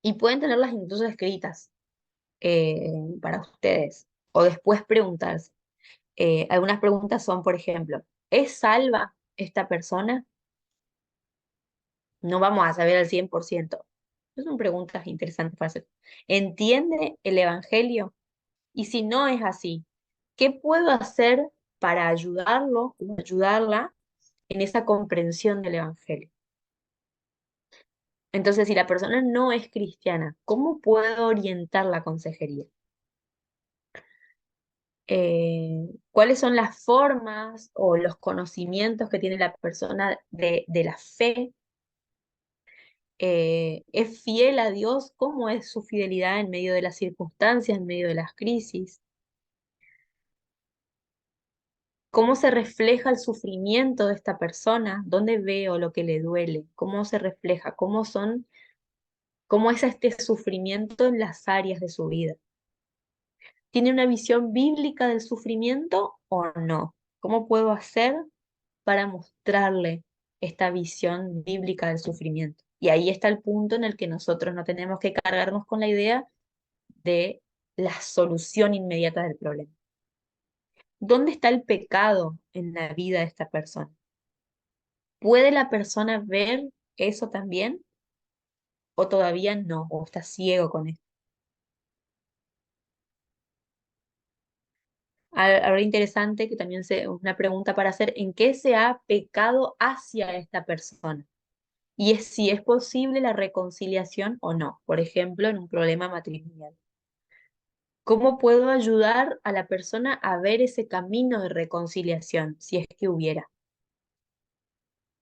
y pueden tenerlas incluso escritas para ustedes o después preguntarse. Algunas preguntas son, por ejemplo, ¿es salva esta persona? No vamos a saber al 100%. Son preguntas interesantes para hacer. ¿Entiende el Evangelio? Y si no es así, ¿qué puedo hacer para ayudarlo o ayudarla en esa comprensión del Evangelio? Entonces, si la persona no es cristiana, ¿cómo puedo orientar la consejería? ¿Cuáles son las formas o los conocimientos que tiene la persona de la fe? ¿Es fiel a Dios? ¿Cómo es su fidelidad en medio de las circunstancias, en medio de las crisis? ¿Cómo se refleja el sufrimiento de esta persona? ¿Dónde veo lo que le duele? ¿Cómo se refleja? ¿Cómo es este sufrimiento en las áreas de su vida? ¿Tiene una visión bíblica del sufrimiento o no? ¿Cómo puedo hacer para mostrarle esta visión bíblica del sufrimiento? Y ahí está el punto en el que nosotros no tenemos que cargarnos con la idea de la solución inmediata del problema. ¿Dónde está el pecado en la vida de esta persona? ¿Puede la persona ver eso también o todavía no? ¿O está ciego con esto? Ahora interesante que también una pregunta para hacer, ¿en qué se ha pecado hacia esta persona? Y es si es posible la reconciliación o no, por ejemplo, en un problema matrimonial. ¿Cómo puedo ayudar a la persona a ver ese camino de reconciliación, si es que hubiera?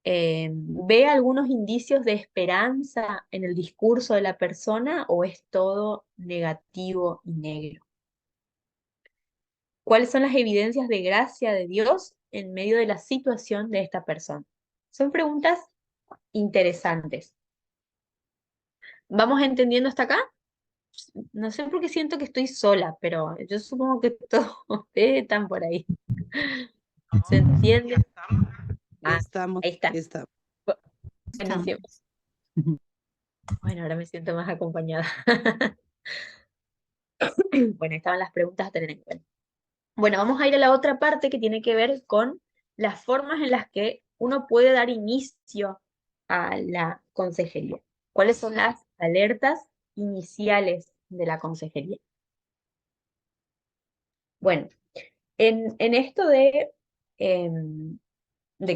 ¿Ve algunos indicios de esperanza en el discurso de la persona o es todo negativo y negro? ¿Cuáles son las evidencias de gracia de Dios en medio de la situación de esta persona? Son preguntas interesantes. ¿Vamos entendiendo hasta acá? No sé por qué siento que estoy sola, pero yo supongo que todos ustedes están por ahí. ¿Se entiende? Ya Ah, estamos, ahí está. ya estamos. Buenísimo. Estamos. Bueno, ahora me siento más acompañada. Bueno, estaban las preguntas a tener en cuenta. Bueno, vamos a ir a la otra parte que tiene que ver con las formas en las que uno puede dar inicio a la consejería. ¿Cuáles son las alertas iniciales de la consejería? Bueno, en esto de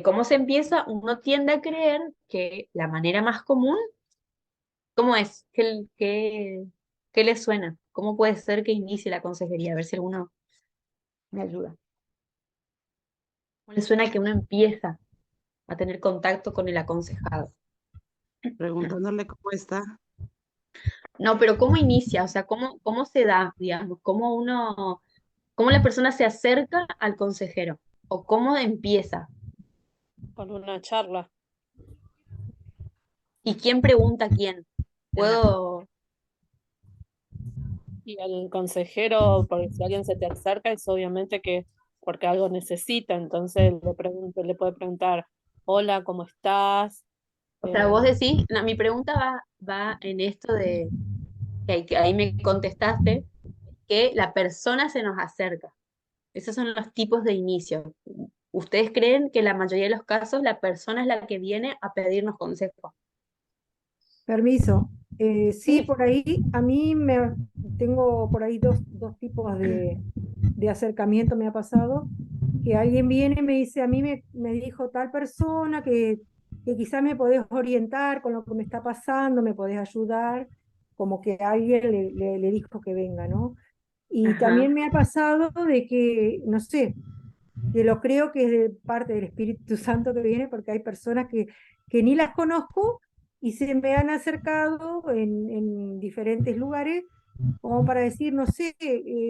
cómo se empieza, uno tiende a creer que la manera más común, ¿cómo es? ¿Qué le suena? ¿Cómo puede ser que inicie la consejería? A ver si alguno me ayuda. ¿Cómo le suena que uno empieza a tener contacto con el aconsejado? Preguntándole cómo está. No, pero ¿cómo inicia? O sea, ¿cómo se da, digamos? ¿Cómo la persona se acerca al consejero? ¿O cómo empieza? Con una charla. ¿Y quién pregunta a quién? En la- ¿Puedo? Y al consejero, porque si alguien se te acerca, es obviamente que porque algo necesita, entonces le puede preguntar, hola, ¿cómo estás? O sea, vos Eh, decís, no, mi pregunta va en esto de, que ahí me contestaste, que la persona se nos acerca. Esos son los tipos de inicio. ¿Ustedes creen que en la mayoría de los casos la persona es la que viene a pedirnos consejos? Permiso. Sí, Sí. por ahí, tengo por ahí dos tipos de acercamiento me ha pasado, que alguien viene y me dice, a mí me dijo tal persona que quizás me podés orientar con lo que me está pasando, me podés ayudar, como que alguien le dijo que venga, ¿no? Y Ajá. también me ha pasado de que, no sé, que lo creo que es de parte del Espíritu Santo que viene, porque hay personas que ni las conozco y se me han acercado en diferentes lugares como para decir, no sé,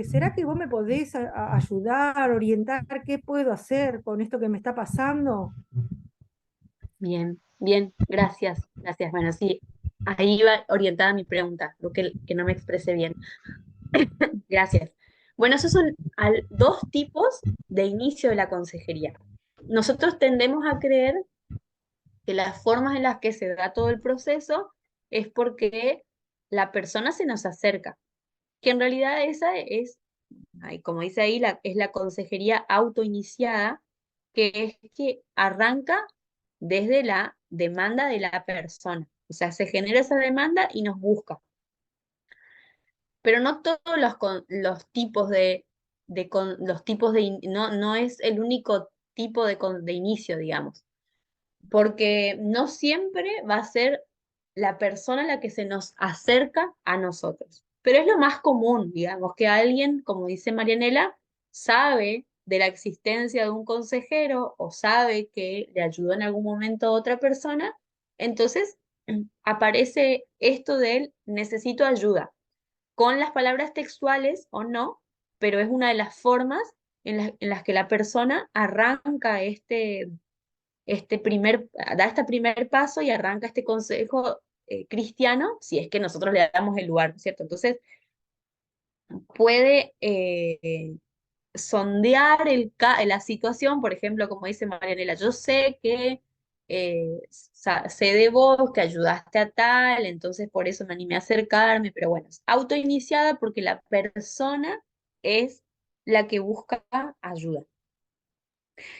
¿será que vos me podés ayudar, orientar qué puedo hacer con esto que me está pasando? Bien, bien, gracias, gracias. Bueno, sí, ahí va orientada mi pregunta, lo que no me expresé bien. Gracias. Bueno, esos son dos tipos de inicio de la consejería. Nosotros tendemos a creer que las formas en las que se da todo el proceso es porque la persona se nos acerca, que en realidad esa es, ay, como dice ahí, es la consejería autoiniciada, que es que arranca desde la demanda de la persona. O sea, se genera esa demanda y nos busca. Pero no todos los tipos los tipos no es el único tipo de inicio, digamos, porque no siempre va a ser la persona la que se nos acerca a nosotros. Pero es lo más común, digamos, que alguien, como dice Marianela, sabe de la existencia de un consejero o sabe que le ayudó en algún momento a otra persona, entonces aparece esto de él, necesito ayuda con las palabras textuales o no, pero es una de las formas en las que la persona arranca da este primer paso y arranca este consejo cristiano, si es que nosotros le damos el lugar, ¿cierto? Entonces, puede sondear la situación, por ejemplo, como dice Marianela, yo sé que sé de vos, que ayudaste a tal, entonces por eso me animé a acercarme, pero bueno, es autoiniciada porque la persona es la que busca ayuda.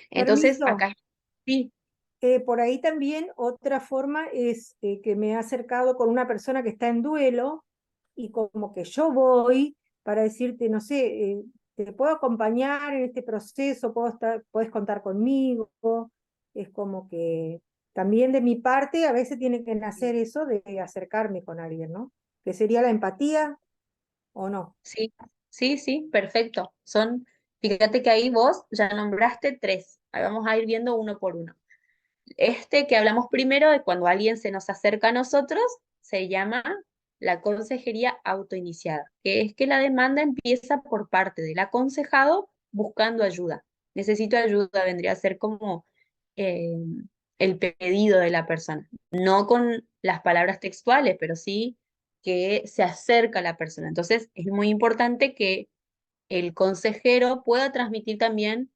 Entonces, Permiso. acá sí, Por ahí también otra forma es que me he acercado con una persona que está en duelo y como que yo voy para decirte, no sé, te puedo acompañar en este proceso, puedes contar conmigo. Es como que también de mi parte a veces tiene que nacer eso de acercarme con alguien, ¿no? Que sería la empatía o no. sí, Sí, sí, perfecto. Fíjate que ahí vos ya nombraste tres. Ahí vamos a ir viendo uno por uno. Este que hablamos primero de cuando alguien se nos acerca a nosotros, se llama la consejería autoiniciada, que es que la demanda empieza por parte del aconsejado buscando ayuda. Necesito ayuda, vendría a ser como eh, el pedido de la persona, no con las palabras textuales, pero sí que se acerca a la persona. Entonces, es muy importante que el consejero pueda transmitir también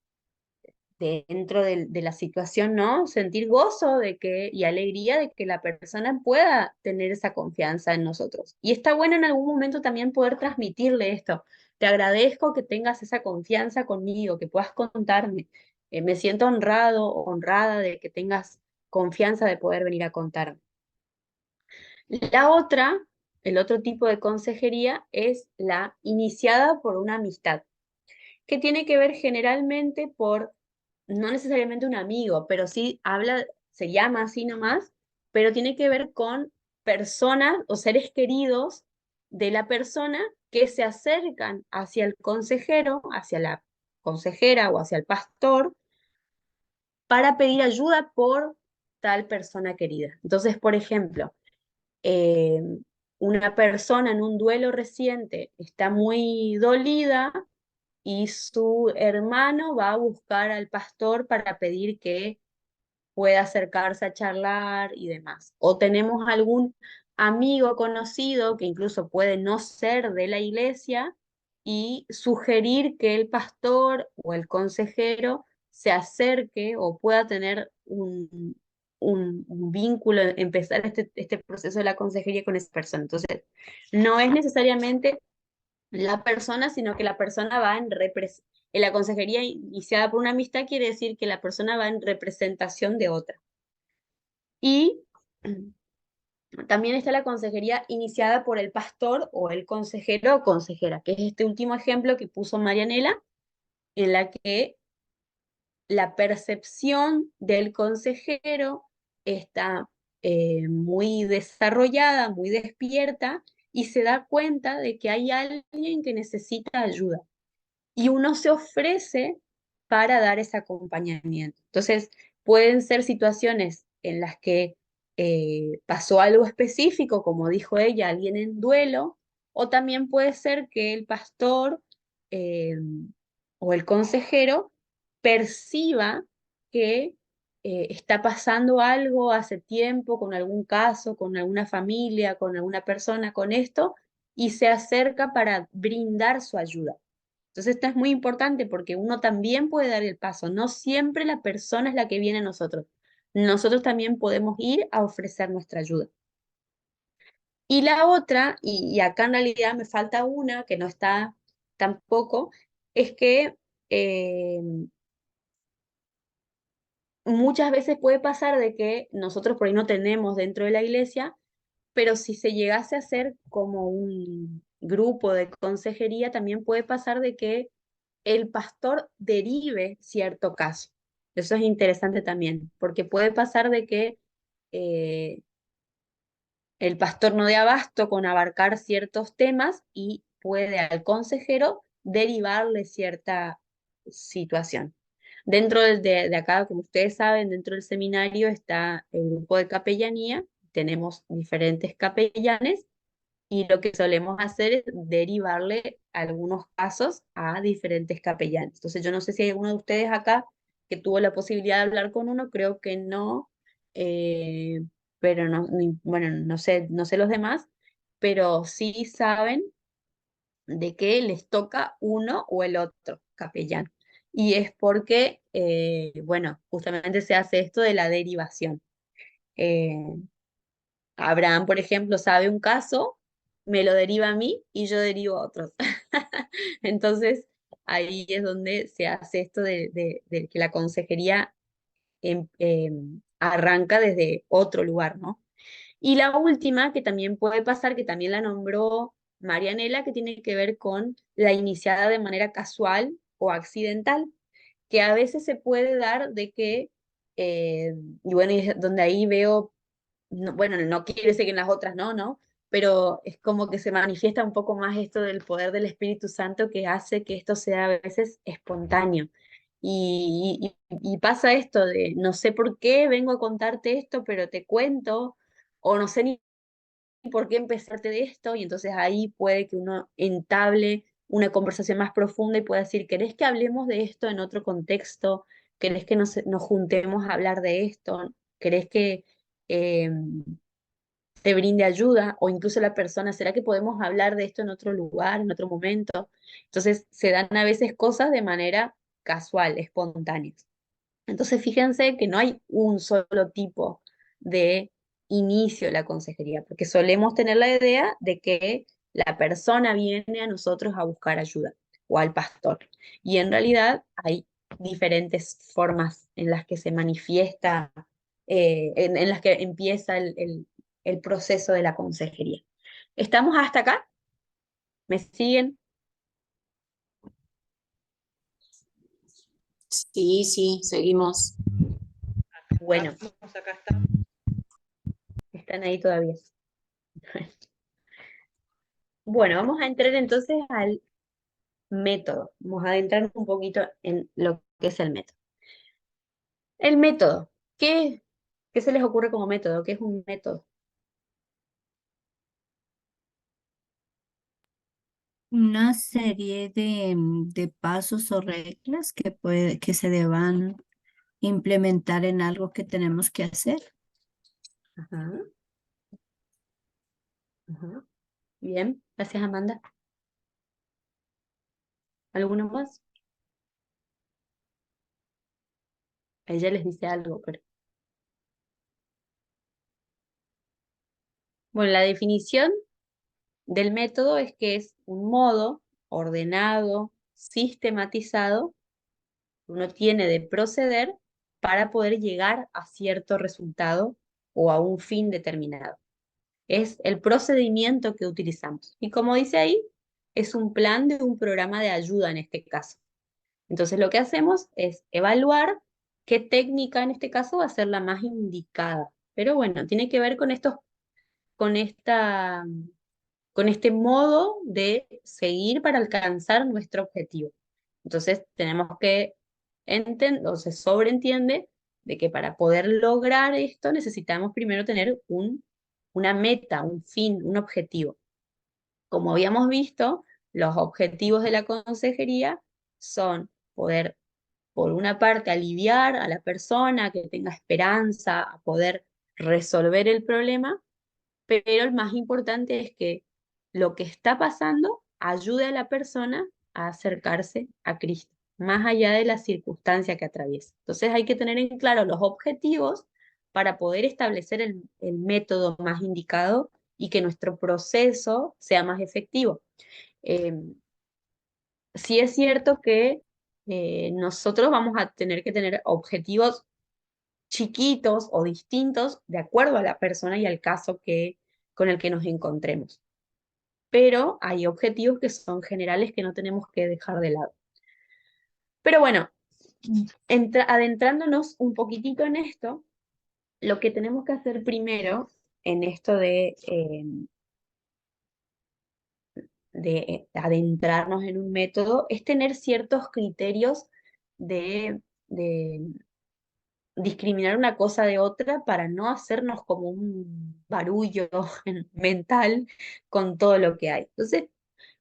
dentro de la situación, ¿no? Sentir gozo de que, y alegría de que la persona pueda tener esa confianza en nosotros. Y está bueno en algún momento también poder transmitirle esto. Te agradezco que tengas esa confianza conmigo, que puedas contarme. Me siento honrado o honrada de que tengas confianza de poder venir a contarme. La otra, el otro tipo de consejería es la iniciada por una amistad, que tiene que ver generalmente por no necesariamente un amigo, pero sí habla, se llama así nomás, pero tiene que ver con personas o seres queridos de la persona que se acercan hacia el consejero, hacia la consejera o hacia el pastor para pedir ayuda por tal persona querida. Entonces, por ejemplo, eh, una persona en un duelo reciente está muy dolida y su hermano va a buscar al pastor para pedir que pueda acercarse a charlar y demás. O tenemos algún amigo conocido que incluso puede no ser de la iglesia y sugerir que el pastor o el consejero se acerque o pueda tener un vínculo, empezar este proceso de la consejería con esa persona. Entonces, no es necesariamente la persona, sino que la persona va en la consejería iniciada por una amistad quiere decir que la persona va en representación de otra. Y también está la consejería iniciada por el pastor o el consejero o consejera, que es este último ejemplo que puso Marianela, en la que la percepción del consejero está muy desarrollada, muy despierta, y se da cuenta de que hay alguien que necesita ayuda y uno se ofrece para dar ese acompañamiento. Entonces, pueden ser situaciones en las que pasó algo específico, como dijo ella, alguien en duelo, o también puede ser que el pastor eh, o el consejero perciba que está pasando algo hace tiempo con algún caso, con alguna familia, con alguna persona, con esto, y se acerca para brindar su ayuda. Entonces esto es muy importante porque uno también puede dar el paso. No siempre la persona es la que viene a nosotros. Nosotros también podemos ir a ofrecer nuestra ayuda. Y la otra, y acá en realidad me falta una que no está tampoco, es que eh, muchas veces puede pasar de que nosotros por ahí no tenemos dentro de la iglesia, pero si se llegase a hacer como un grupo de consejería, también puede pasar de que el pastor derive cierto caso. Eso es interesante también, porque puede pasar de que eh, el pastor no dé abasto con abarcar ciertos temas y puede al consejero derivarle cierta situación. Dentro de acá, como ustedes saben, dentro del seminario está el grupo de capellanía, tenemos diferentes capellanes y lo que solemos hacer es derivarle algunos casos a diferentes capellanes. Entonces, yo no sé si hay alguno de ustedes acá que tuvo la posibilidad de hablar con uno, creo que no, eh, pero no, bueno, no sé los demás, pero sí saben de que les toca uno o el otro capellán. Y es porque, bueno, justamente se hace esto de la derivación. Eh, Abraham, por ejemplo, sabe un caso, me lo deriva a mí y yo derivo a otros. Entonces, ahí es donde se hace esto de que la consejería arranca desde otro lugar, ¿no? Y la última, que también puede pasar, que también la nombró Marianela, que tiene que ver con la iniciada de manera casual o accidental, que a veces se puede dar de que, y bueno, y es donde ahí veo bueno, no quiere decir que en las otras no, ¿no? pero es como que se manifiesta un poco más esto del poder del Espíritu Santo que hace que esto sea a veces espontáneo. Y pasa esto de, no sé por qué vengo a contarte esto, pero te cuento, o no sé ni por qué empezarte de esto, y entonces ahí puede que uno entable una conversación más profunda y pueda decir, ¿querés que hablemos de esto en otro contexto? ¿Querés que nos juntemos a hablar de esto? ¿Querés que te brinde ayuda? O incluso la persona, ¿será que podemos hablar de esto en otro lugar, en otro momento? Entonces se dan a veces cosas de manera casual, espontánea. Entonces, fíjense que no hay un solo tipo de inicio de la consejería, porque solemos tener la idea de que la persona viene a nosotros a buscar ayuda o al pastor. Y en realidad hay diferentes formas en las que se manifiesta, en las que empieza el proceso de la consejería. ¿Estamos hasta acá? ¿Me siguen? Sí, sí, seguimos. Bueno, Acá estamos. están ahí todavía. Bueno, vamos a entrar entonces al método. Vamos a adentrarnos un poquito en lo que es el método. El método. ¿Qué se les ocurre como método? ¿Qué es un método? Una serie de pasos o reglas que se deban implementar en algo que tenemos que hacer. Ajá, ajá. Bien, gracias Amanda. ¿Alguno más? Ella les dice algo, pero... Bueno, la definición del método es que es un modo ordenado, sistematizado, que uno tiene de proceder para poder llegar a cierto resultado o a un fin determinado. Es el procedimiento que utilizamos. Y como dice ahí, es un plan de un programa de ayuda en este caso. Entonces lo que hacemos es evaluar qué técnica en este caso va a ser la más indicada. Pero bueno, tiene que ver con con esta, con este modo de seguir para alcanzar nuestro objetivo. Entonces tenemos que entender, o se sobreentiende de que para poder lograr esto necesitamos primero tener una meta, un fin, un objetivo. Como habíamos visto, los objetivos de la consejería son poder, por una parte, aliviar a la persona, que tenga esperanza, a poder resolver el problema, pero el más importante es que lo que está pasando ayude a la persona a acercarse a Cristo, más allá de la circunstancia que atraviesa. Entonces hay que tener en claro los objetivos para poder establecer el método más indicado y que nuestro proceso sea más efectivo. Eh, sí es cierto que nosotros vamos a tener que tener objetivos chiquitos o distintos de acuerdo a la persona y al caso con el que nos encontremos. Pero hay objetivos que son generales que no tenemos que dejar de lado. Pero bueno, adentrándonos un poquitito en esto, lo que tenemos que hacer primero en esto de adentrarnos en un método es tener ciertos criterios de discriminar una cosa de otra para no hacernos como un barullo mental con todo lo que hay. Entonces,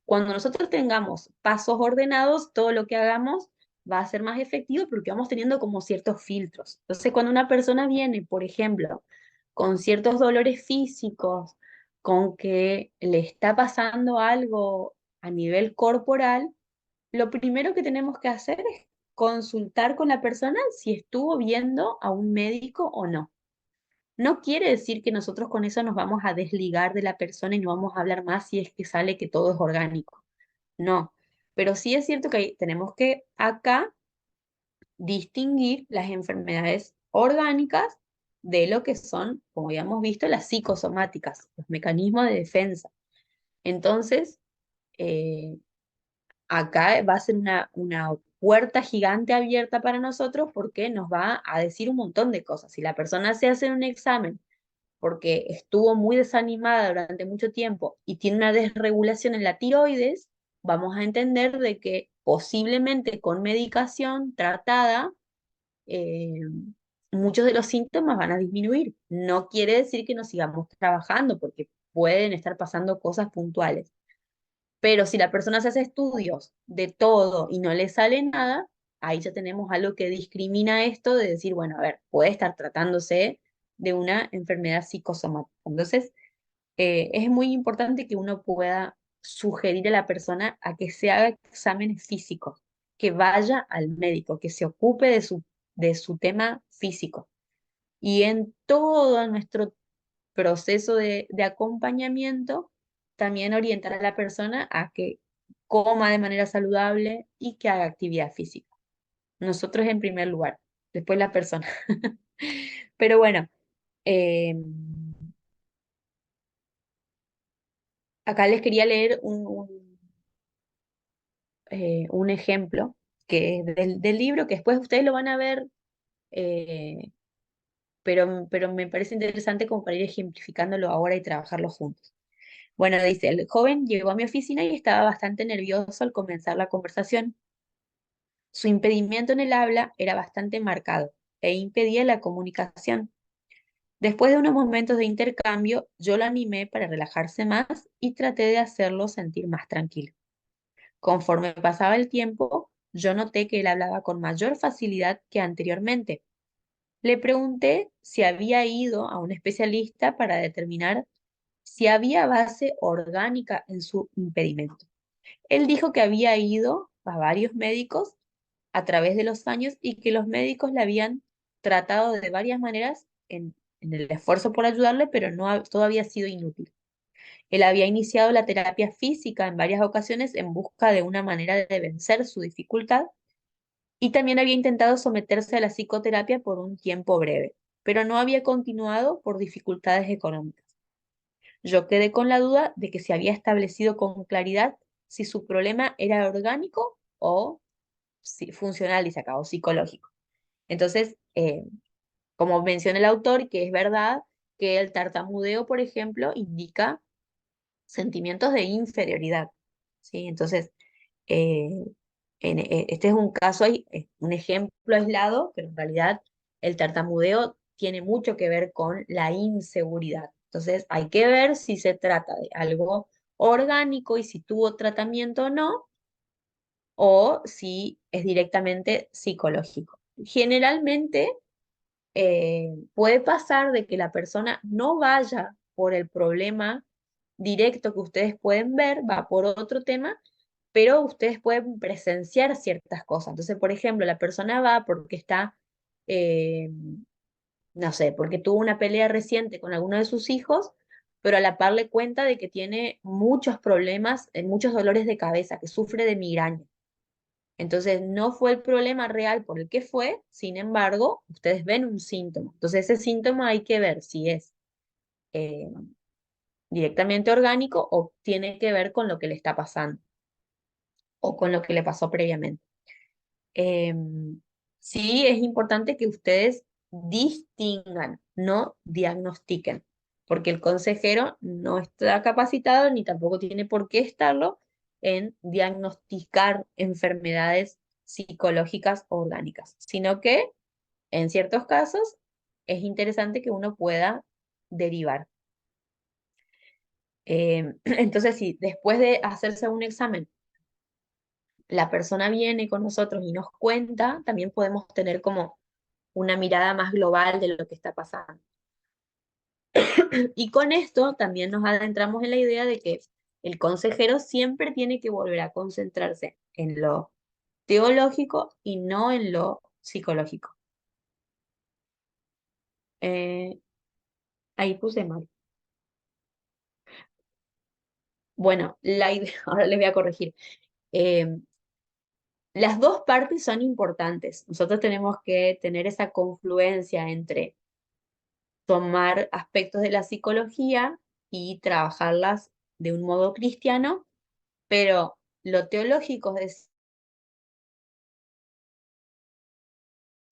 cuando nosotros tengamos pasos ordenados, todo lo que hagamos va a ser más efectivo porque vamos teniendo como ciertos filtros. Entonces, cuando una persona viene, por ejemplo, con ciertos dolores físicos, con que le está pasando algo a nivel corporal, lo primero que tenemos que hacer es consultar con la persona si estuvo viendo a un médico o no. No quiere decir que nosotros con eso nos vamos a desligar de la persona y no vamos a hablar más si es que sale que todo es orgánico. No, pero sí es cierto que tenemos que acá distinguir las enfermedades orgánicas de lo que son, como habíamos visto, las psicosomáticas, los mecanismos de defensa. Entonces, eh, acá va a ser una puerta gigante abierta para nosotros porque nos va a decir un montón de cosas. Si la persona se hace un examen porque estuvo muy desanimada durante mucho tiempo y tiene una desregulación en la tiroides, vamos a entender de que posiblemente con medicación tratada, eh, muchos de los síntomas van a disminuir. No quiere decir que no sigamos trabajando, porque pueden estar pasando cosas puntuales. Pero si la persona se hace estudios de todo y no le sale nada, ahí ya tenemos algo que discrimina esto de decir, bueno, a ver, puede estar tratándose de una enfermedad psicosomática. Entonces, es muy importante que uno pueda sugerir a la persona a que se haga exámenes físicos, que vaya al médico, que se ocupe de su tema físico. Y en todo nuestro proceso de acompañamiento, también orientar a la persona a que coma de manera saludable y que haga actividad física. Nosotros en primer lugar, después la persona. Pero bueno, eh, acá les quería leer un ejemplo que es del libro, que después ustedes lo van a ver, eh, pero me parece interesante como para ir ejemplificándolo ahora y trabajarlo juntos. Bueno, dice, el joven llegó a mi oficina y estaba bastante nervioso al comenzar la conversación. Su impedimento en el habla era bastante marcado e impedía la comunicación. Después de unos momentos de intercambio, yo lo animé para relajarse más y traté de hacerlo sentir más tranquilo. Conforme pasaba el tiempo, yo noté que él hablaba con mayor facilidad que anteriormente. Le pregunté si había ido a un especialista para determinar si había base orgánica en su impedimento. Él dijo que había ido a varios médicos a través de los años y que los médicos le habían tratado de varias maneras en el esfuerzo por ayudarle, pero todo había sido inútil. Él había iniciado la terapia física en varias ocasiones en busca de una manera de vencer su dificultad y también había intentado someterse a la psicoterapia por un tiempo breve, pero no había continuado por dificultades económicas. Yo quedé con la duda de que se había establecido con claridad si su problema era orgánico o funcional, dice acá, o psicológico. Entonces, como menciona el autor, que es verdad que el tartamudeo, por ejemplo, indica sentimientos de inferioridad, ¿sí? Entonces, eh, este es un caso, un ejemplo aislado, pero en realidad el tartamudeo tiene mucho que ver con la inseguridad. Entonces, hay que ver si se trata de algo orgánico y si tuvo tratamiento o no, o si es directamente psicológico. Generalmente, puede pasar de que la persona no vaya por el problema directo que ustedes pueden ver, va por otro tema, pero ustedes pueden presenciar ciertas cosas. Entonces, por ejemplo, la persona va porque está, eh, no sé, porque tuvo una pelea reciente con alguno de sus hijos, pero a la par le cuenta de que tiene muchos problemas, muchos dolores de cabeza, que sufre de migraña. Entonces, no fue el problema real por el que fue, sin embargo, ustedes ven un síntoma. Entonces, ese síntoma hay que ver si es eh, directamente orgánico o tiene que ver con lo que le está pasando o con lo que le pasó previamente. Sí, es importante que ustedes distingan, no diagnostiquen, porque el consejero no está capacitado ni tampoco tiene por qué estarlo en diagnosticar enfermedades psicológicas o orgánicas, sino que en ciertos casos es interesante que uno pueda derivar. Entonces, si después de hacerse un examen la persona viene con nosotros y nos cuenta, también podemos tener como una mirada más global de lo que está pasando. Y con esto también nos adentramos en la idea de que el consejero siempre tiene que volver a concentrarse en lo teológico y no en lo psicológico. Eh, ahí puse mal. Bueno, la idea, ahora les voy a corregir. Eh, las dos partes son importantes. Nosotros tenemos que tener esa confluencia entre tomar aspectos de la psicología y trabajarlas de un modo cristiano, pero lo teológico es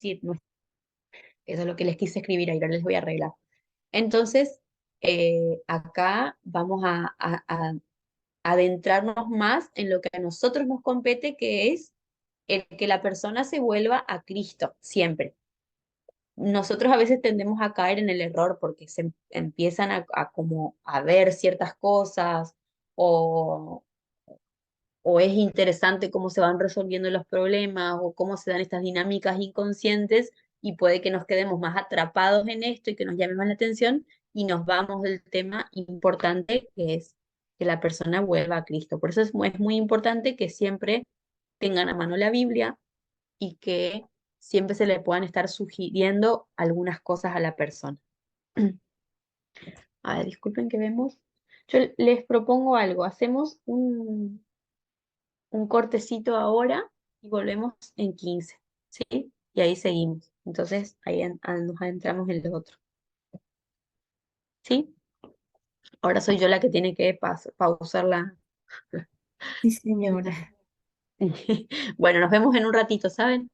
decir, eso es lo que les quise escribir, ahora les voy a arreglar. Entonces, acá vamos a adentrarnos más en lo que a nosotros nos compete, que es el que la persona se vuelva a Cristo siempre. Nosotros a veces tendemos a caer en el error porque se empiezan a como a ver ciertas cosas o, o es interesante cómo se van resolviendo los problemas o cómo se dan estas dinámicas inconscientes y puede que nos quedemos más atrapados en esto y que nos llame más la atención y nos vamos del tema importante que es que la persona vuelva a Cristo. Por eso es muy importante que siempre tengan a mano la Biblia y que siempre se le puedan estar sugiriendo algunas cosas a la persona. A ver, disculpen que vemos. Yo les propongo algo, hacemos un cortecito ahora y volvemos en 15, ¿sí? Y ahí seguimos. Entonces ahí nos adentramos en lo otro, ¿sí? Ahora soy yo la que tiene que pausar la... Sí, señora. Bueno, nos vemos en un ratito, ¿saben?